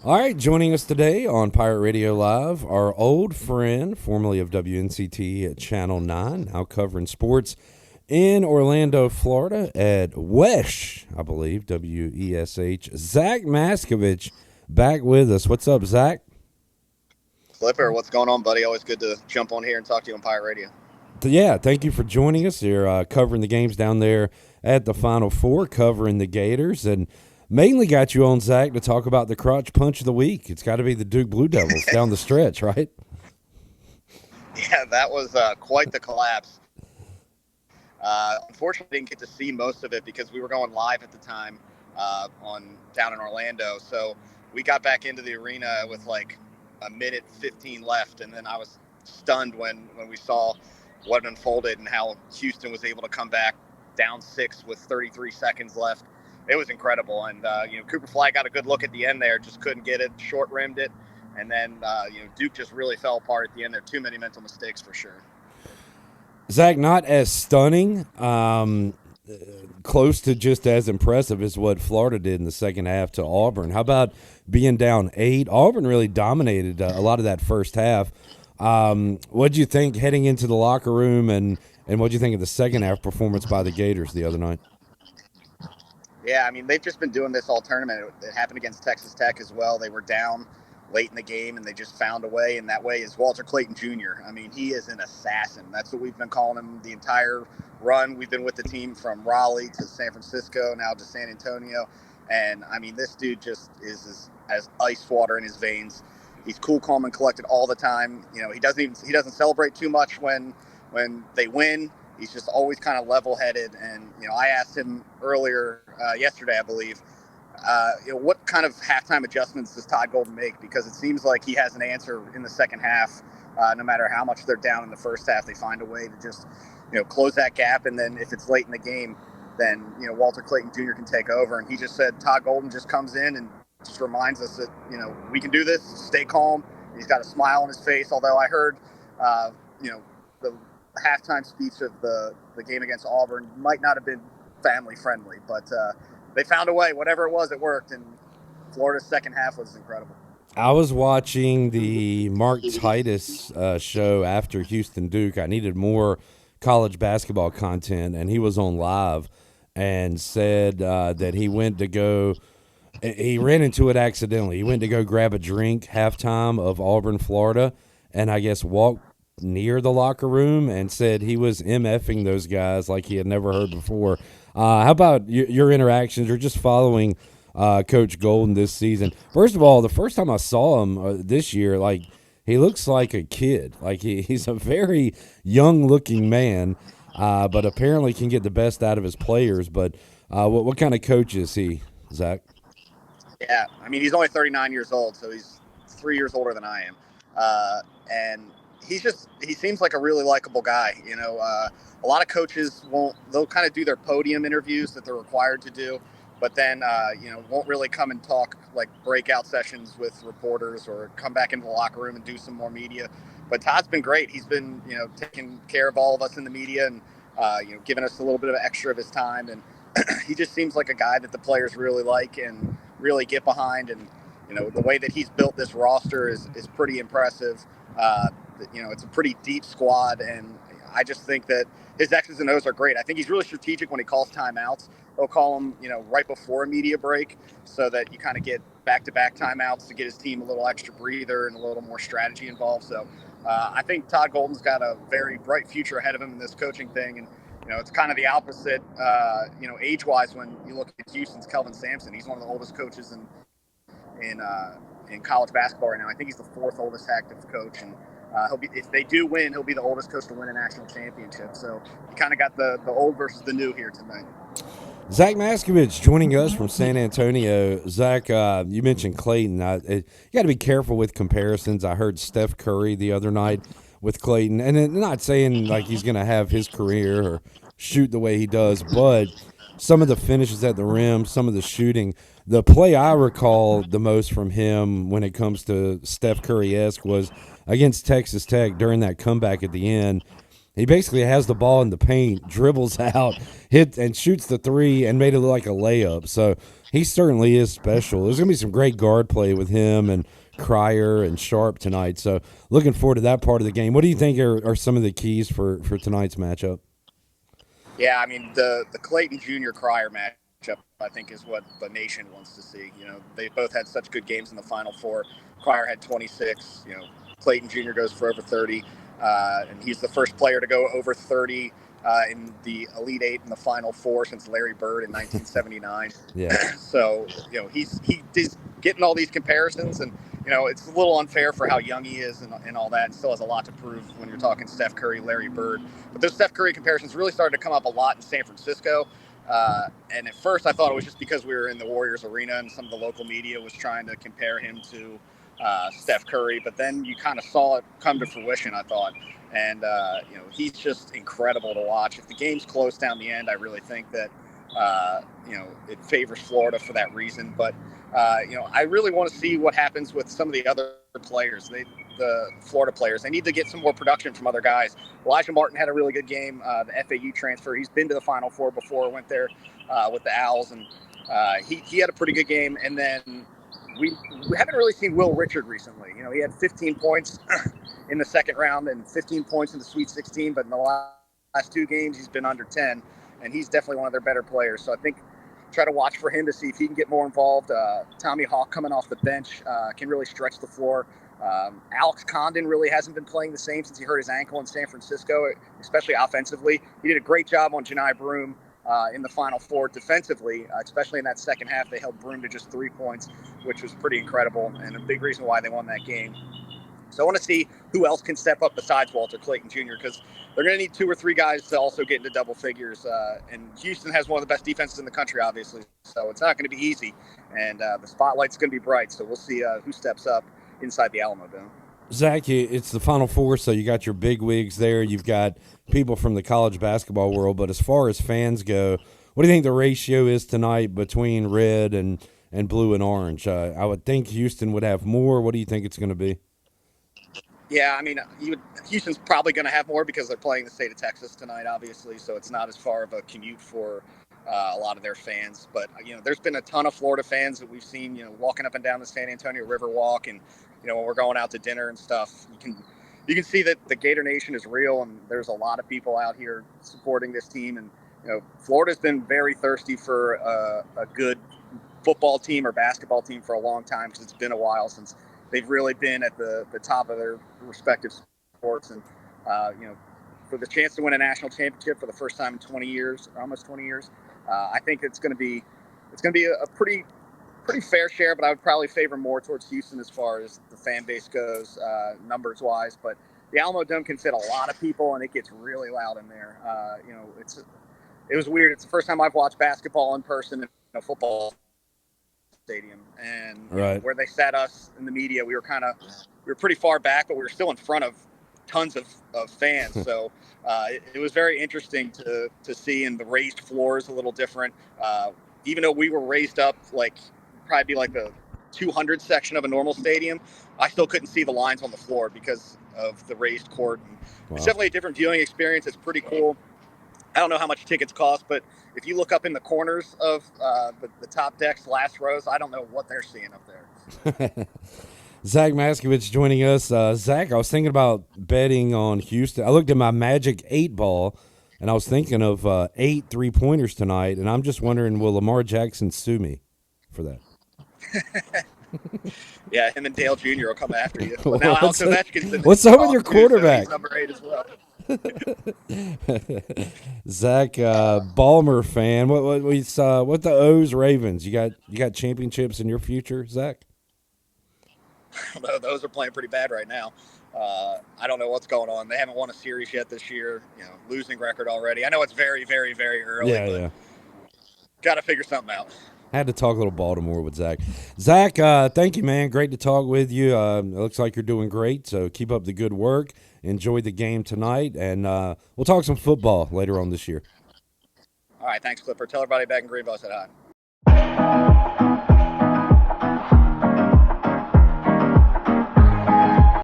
All right, joining us today on Pirate Radio Live, our old friend, formerly of WNCT at Channel 9, now covering sports in Orlando, Florida at WESH, I believe, WESH. Zach Maskavich back with us. What's up, Zach? Flipper, what's going on, buddy? Always good to jump on here and talk to you on Pirate Radio. Yeah, thank you for joining us. You're covering the games down there at the Final Four, covering the Gators, and mainly got you on, Zach, to talk about the crotch punch of the week. It's got to be the Duke Blue Devils down the stretch, right? Yeah, that was quite the collapse. Unfortunately, didn't get to see most of it because we were going live at the time on down in Orlando. So we got back into the arena with like a minute 15 left, and then I was stunned when we saw what unfolded and how Houston was able to come back down 6 with 33 seconds left. It was incredible, and Cooper Flag got a good look at the end there, just couldn't get it, short rimmed it, and then Duke just really fell apart at the end there. Too many mental mistakes for sure. Zach, not as stunning, close to just as impressive as what Florida did in the second half to Auburn. How about being down 8? Auburn really dominated a lot of that first half. What did you think heading into the locker room, and what did you think of the second half performance by the Gators the other night? Yeah, I mean, they've just been doing this all tournament. It happened against Texas Tech as well. They were down late in the game, and they just found a way, and that way is Walter Clayton Jr. I mean, he is an assassin. That's what we've been calling him the entire run. We've been with the team from Raleigh to San Francisco, now to San Antonio, and, I mean, this dude just is as ice water in his veins. He's cool, calm, and collected all the time. He doesn't celebrate too much when they win. He's just always kind of level-headed. And, I asked him earlier yesterday, I believe, what kind of halftime adjustments does Todd Golden make? Because it seems like he has an answer in the second half. No matter how much they're down in the first half, they find a way to just, close that gap. And then if it's late in the game, then, Walter Clayton Jr. can take over. And he just said Todd Golden just comes in and just reminds us that, we can do this, stay calm. He's got a smile on his face. Although I heard, the halftime speech of the game against Auburn might not have been family friendly, but they found a way. Whatever it was, it worked, and Florida's second half was incredible. I was watching the Mark Titus show after Houston Duke. I needed more college basketball content, and he was on live and said that he went to go – he ran into it accidentally. He went to go grab a drink halftime of Auburn, Florida, and I guess walked near the locker room and said he was MFing those guys like he had never heard before. How about your interactions or just following Coach Golden this season? First of all, the first time I saw him this year, like, he looks like a kid. Like, he's a very young-looking man, but apparently can get the best out of his players. But what kind of coach is he, Zach? Yeah, I mean, he's only 39 years old, so he's 3 years older than I am. And he seems like a really likable guy. A lot of coaches they'll kind of do their podium interviews that they're required to do, but then, won't really come and talk like breakout sessions with reporters or come back into the locker room and do some more media. But Todd's been great. He's been, taking care of all of us in the media and, giving us a little bit of extra of his time. And he just seems like a guy that the players really like and really get behind. And, the way that he's built this roster is pretty impressive. It's a pretty deep squad, and I just think that his X's and O's are great. I think he's really strategic when he calls timeouts. He'll call them, right before a media break so that you kind of get back-to-back timeouts to get his team a little extra breather and a little more strategy involved. So I think Todd Golden's got a very bright future ahead of him in this coaching thing. And, it's kind of the opposite, age-wise when you look at Houston's Kelvin Sampson. He's one of the oldest coaches in college basketball right now. I think he's the 4th oldest active coach, and if they do win, he'll be the oldest coach to win a national championship. So you kind of got the old versus the new here tonight. Zach Maskavich joining us from San Antonio. Zach, you mentioned Clayton. You got to be careful with comparisons. I heard Steph Curry the other night with Clayton, and not saying like he's going to have his career or shoot the way he does, but some of the finishes at the rim, some of the shooting. The play I recall the most from him when it comes to Steph Curry-esque was against Texas Tech during that comeback at the end. He basically has the ball in the paint, dribbles out, hits and shoots the three, and made it look like a layup. So he certainly is special. There's going to be some great guard play with him and Cryer and Sharp tonight. So looking forward to that part of the game. What do you think are some of the keys for tonight's matchup? Yeah, I mean the Clayton Jr. Cryer matchup, I think, is what the nation wants to see. They both had such good games in the Final Four. Cryer had 26. Clayton Jr. goes for over 30, and he's the first player to go over 30 in the Elite Eight in the Final Four since Larry Bird in 1979. Yeah. So he's getting all these comparisons, and it's a little unfair for how young he is and all that. And still has a lot to prove when you're talking Steph Curry, Larry Bird. But those Steph Curry comparisons really started to come up a lot in San Francisco. And at first, I thought it was just because we were in the Warriors arena and some of the local media was trying to compare him to Steph Curry. But then you kind of saw it come to fruition, I thought. And, he's just incredible to watch. If the game's close down the end, I really think that, it favors Florida for that reason. But, I really want to see what happens with some of the other players. The Florida players. They need to get some more production from other guys. Elijah Martin had a really good game. The FAU transfer. He's been to the Final Four before. Went there with the Owls, and he had a pretty good game. And then we haven't really seen Will Richard recently. He had 15 points in the second round and 15 points in the Sweet 16, but in the last two games he's been under 10, and he's definitely one of their better players. So I think try to watch for him to see if he can get more involved. Tommy Hawk coming off the bench can really stretch the floor. Alex Condon really hasn't been playing the same since he hurt his ankle in San Francisco, especially offensively. He did a great job on Janai Broome in the Final Four defensively, especially in that second half. They held Broome to just 3 points, which was pretty incredible and a big reason why they won that game. So I want to see who else can step up besides Walter Clayton Jr. because they're going to need 2 or 3 guys to also get into double figures. And Houston has one of the best defenses in the country, obviously. So it's not going to be easy. And the spotlight's going to be bright. So we'll see who steps up inside the Alamo Dome. Zach, it's the Final Four, so you got your big wigs there. You've got people from the college basketball world. But as far as fans go, what do you think the ratio is tonight between red and blue and orange? I would think Houston would have more. What do you think it's going to be? Yeah, I mean, Houston's probably going to have more because they're playing the state of Texas tonight, obviously, so it's not as far of a commute for a lot of their fans. But, there's been a ton of Florida fans that we've seen, walking up and down the San Antonio River Walk. And, when we're going out to dinner and stuff, you can see that the Gator Nation is real, and there's a lot of people out here supporting this team. And, Florida's been very thirsty for a good football team or basketball team for a long time because it's been a while since they've really been at the top of their respective sports. And, for the chance to win a national championship for the first time in 20 years, or almost 20 years, I think it's going to be a pretty fair share, but I would probably favor more towards Houston as far as the fan base goes, numbers wise. But the Alamo Dome can fit a lot of people, and it gets really loud in there. It was weird. It's the first time I've watched basketball in person in a football stadium, and right. Where they sat us in the media, we were pretty far back, but we were still in front of tons of fans. So it was very interesting to see, and the raised floor is a little different. Even though we were raised up probably be like the 200 section of a normal stadium, I still couldn't see the lines on the floor because of the raised court. And wow. It's definitely a different viewing experience. It's pretty cool. I don't know how much tickets cost, but if you look up in the corners of the top decks, last rows, I don't know what they're seeing up there. Zach Maskavich joining us. Zach, I was thinking about betting on Houston. I looked at my Magic 8 ball, and I was thinking of 8 3-pointers tonight, and I'm just wondering, will Lamar Jackson sue me for that? Yeah, him and Dale Jr. will come after you. But now what's up with your quarterback? So number 8 as well. Zach, Ballmer fan. What the O's Ravens? You got championships in your future, Zach? Those are playing pretty bad right now. I don't know what's going on. They haven't won a series yet this year. Losing record already. I know it's very, very, very early. Yeah. Got to figure something out. I had to talk a little Baltimore with Zach. Zach, thank you, man. Great to talk with you. It looks like you're doing great, so keep up the good work. Enjoy the game tonight, and we'll talk some football later on this year. All right, thanks, Clipper. Tell everybody back in Greenville I said hi.